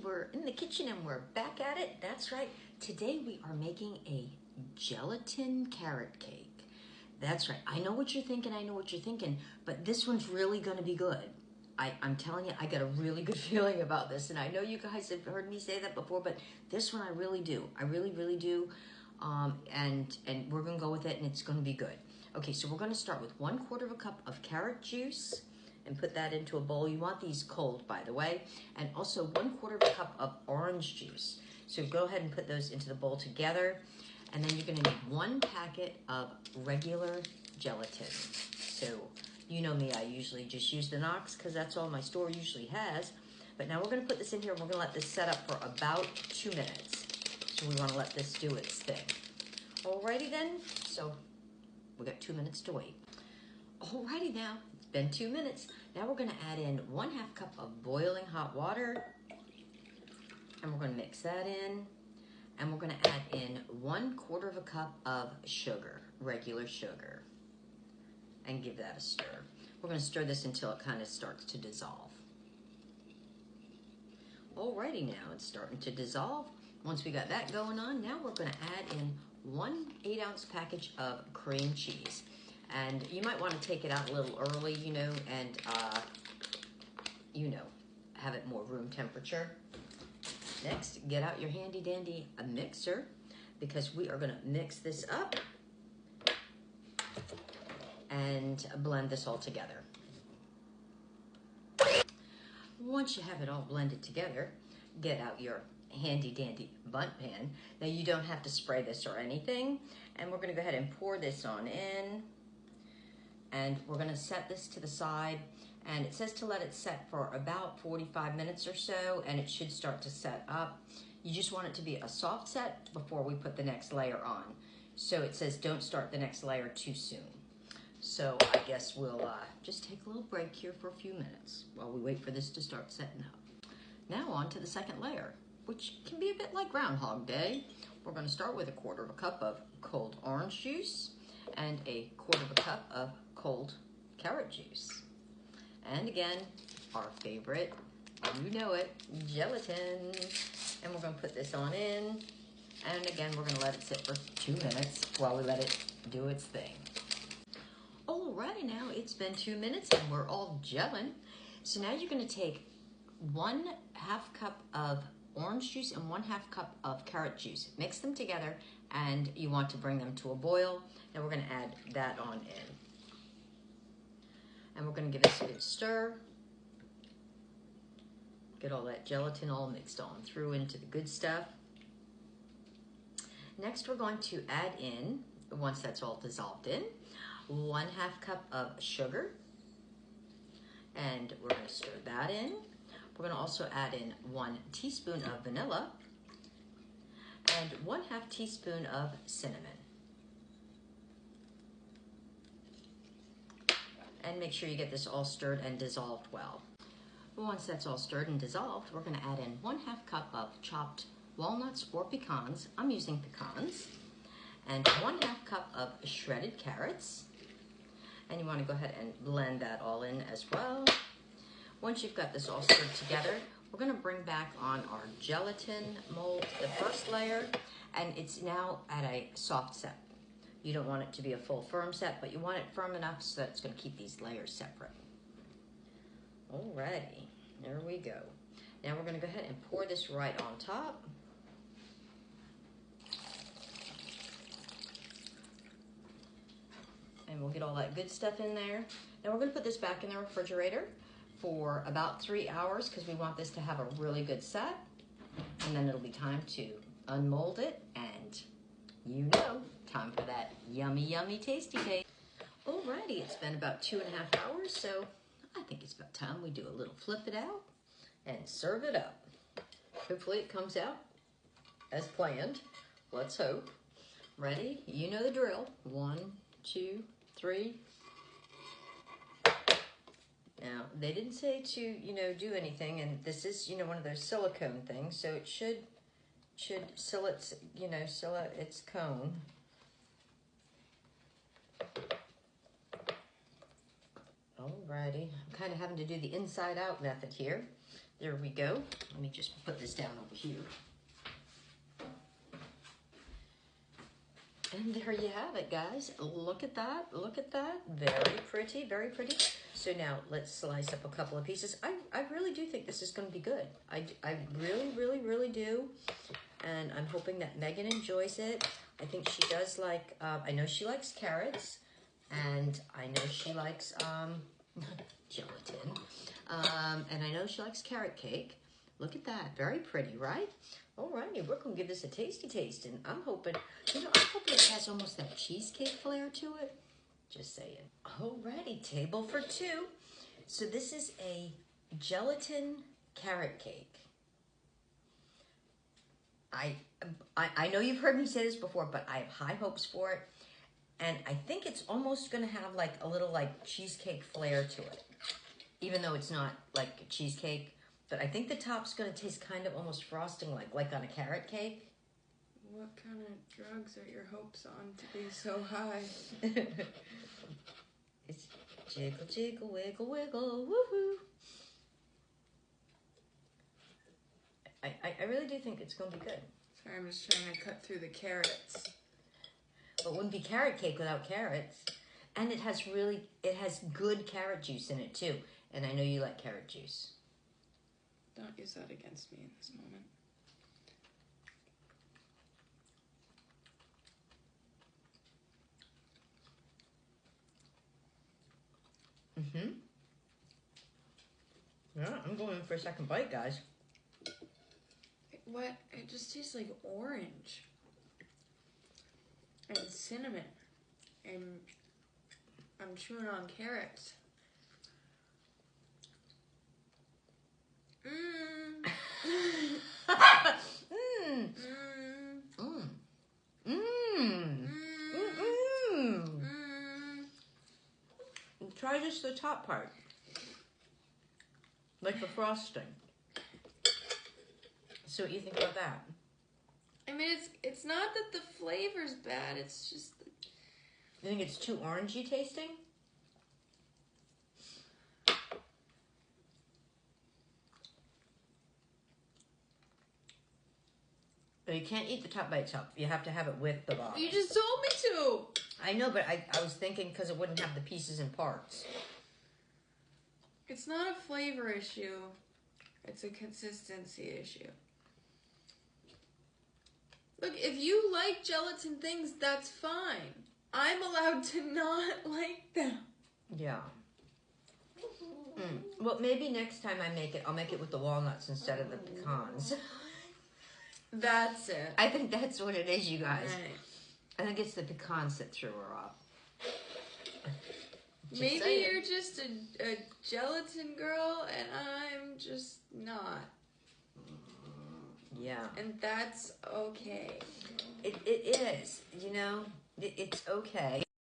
we're in the kitchen and we're back at it. That's right. Today we are making a gelatin carrot cake. That's right. I know what you're thinking, but this one's really going to be good. I'm telling you, I got a really good feeling about this, and I know you guys have heard me say that before, but this one I really do. I really do, and we're going to go with it, and it's going to be good. Okay, so we're going to start with 1/4 cup of carrot juice and put that into a bowl. You want these cold, by the way, and also 1/4 cup of orange juice. So go ahead and put those into the bowl together, and then you're going to need 1 packet of regular gelatin. So you know me, I usually just use the Knox because that's all my store usually has. But now we're going to put this in here and we're going to let this set up for about 2 minutes. So we want to let this do its thing. Alrighty then, so we got 2 minutes to wait. Alrighty now, it's been 2 minutes. Now we're going to add in 1/2 cup of boiling hot water. And we're going to mix that in. And we're going to add in 1/4 cup of sugar, regular sugar. And give that a stir. We're going to stir this until it kind of starts to dissolve. Alrighty now, it's starting to dissolve. Once we got that going on, now we're going to add in 1 8-ounce package of cream cheese. And you might want to take it out a little early, and have it more room temperature. Next, get out your handy dandy mixer because we are going to mix this up and blend this all together. Once you have it all blended together, get out your handy dandy bundt pan. Now you don't have to spray this or anything, and we're going to go ahead and pour this on in, and we're going to set this to the side, and it says to let it set for about 45 minutes or so, and it should start to set up. You just want it to be a soft set before we put the next layer on. So it says don't start the next layer too soon. So I guess we'll just take a little break here for a few minutes while we wait for this to start setting up. Now on to the second layer, which can be a bit like Groundhog Day. We're going to start with 1/4 cup of cold orange juice and 1/4 cup of cold carrot juice. And again, our favorite, you know it, gelatin. And we're going to put this on in. And again, we're going to let it sit for 2 minutes while we let it do its thing. Alrighty now, it's been 2 minutes and we're all gelling. So now you're going to take 1/2 cup of orange juice and 1/2 cup of carrot juice. Mix them together and you want to bring them to a boil. Now we're going to add that on in. And we're going to give this a good stir. Get all that gelatin all mixed on through into the good stuff. Next we're going to add in, once that's all dissolved in, 1/2 cup of sugar, and we're going to stir that in. We're going to also add in 1 teaspoon of vanilla and 1/2 teaspoon of cinnamon. And make sure you get this all stirred and dissolved well. Once that's all stirred and dissolved, we're going to add in 1/2 cup of chopped walnuts or pecans. I'm using pecans. And 1/2 cup of shredded carrots. And you want to go ahead and blend that all in as well. Once you've got this all stirred together, we're going to bring back on our gelatin mold, the first layer, and it's now at a soft set. You don't want it to be a full firm set, but you want it firm enough so that it's going to keep these layers separate. Alrighty, there we go. Now we're going to go ahead and pour this right on top. And we'll get all that good stuff in there. Now we're going to put this back in the refrigerator for about 3 hours because we want this to have a really good set. And then it'll be time to unmold it and time for that yummy, yummy, tasty cake. Alrighty, it's been about 2.5 hours, so I think it's about time we do a little flip it out and serve it up. Hopefully it comes out as planned. Let's hope. Ready? You know the drill. 1, 2, 3. Now, they didn't say to, do anything, and this is, one of those silicone things, so it should seal its, seal out its cone. Alrighty, I'm kind of having to do the inside out method here. There we go. Let me just put this down over here. And there you have it, guys. Look at that. Look at that. Very pretty, very pretty. So now let's slice up a couple of pieces. I really do think this is going to be good. I really, really, really do. And I'm hoping that Megan enjoys it. I think she does like, I know she likes carrots. And I know she likes gelatin. And I know she likes carrot cake. Look at that. Very pretty, right? Alrighty, we're going to give this a tasty taste. And I'm hoping, I'm hoping it has almost that cheesecake flair to it. Just saying. Alrighty, table for two. So this is a gelatin carrot cake. I know you've heard me say this before, but I have high hopes for it. And I think it's almost going to have like a little like cheesecake flair to it. Even though it's not like a cheesecake. But I think the top's going to taste kind of almost frosting like on a carrot cake. What kind of drugs are your hopes on to be so high? It's jiggle, jiggle, wiggle, wiggle, woohoo. I really do think it's going to be good. Sorry, I'm just trying to cut through the carrots. But it wouldn't be carrot cake without carrots. And it has good carrot juice in it too. And I know you like carrot juice. Don't use that against me in this moment. Yeah, I'm going in for a second bite, guys. What? It just tastes like orange. And cinnamon. And I'm chewing on carrots. Mmm. Mmm. Mmm. Mmm. Mmm. Try just the top part. Like the frosting. So what do you think about that? I mean, it's not that the flavor's bad, it's just... You think it's too orangey tasting? But you can't eat the top by itself. You have to have it with the bottom. You just told me to! I know, but I was thinking because it wouldn't have the pieces and parts. It's not a flavor issue. It's a consistency issue. Look, if you like gelatin things, that's fine. I'm allowed to not like them. Yeah. Well, maybe next time I make it, I'll make it with the walnuts instead of the pecans. That's it. I think that's what it is, you guys. Right. I think it's the pecans that threw her off. Maybe you're just a gelatin girl and I'm just not. Yeah. And that's okay. It is, you know, it's okay.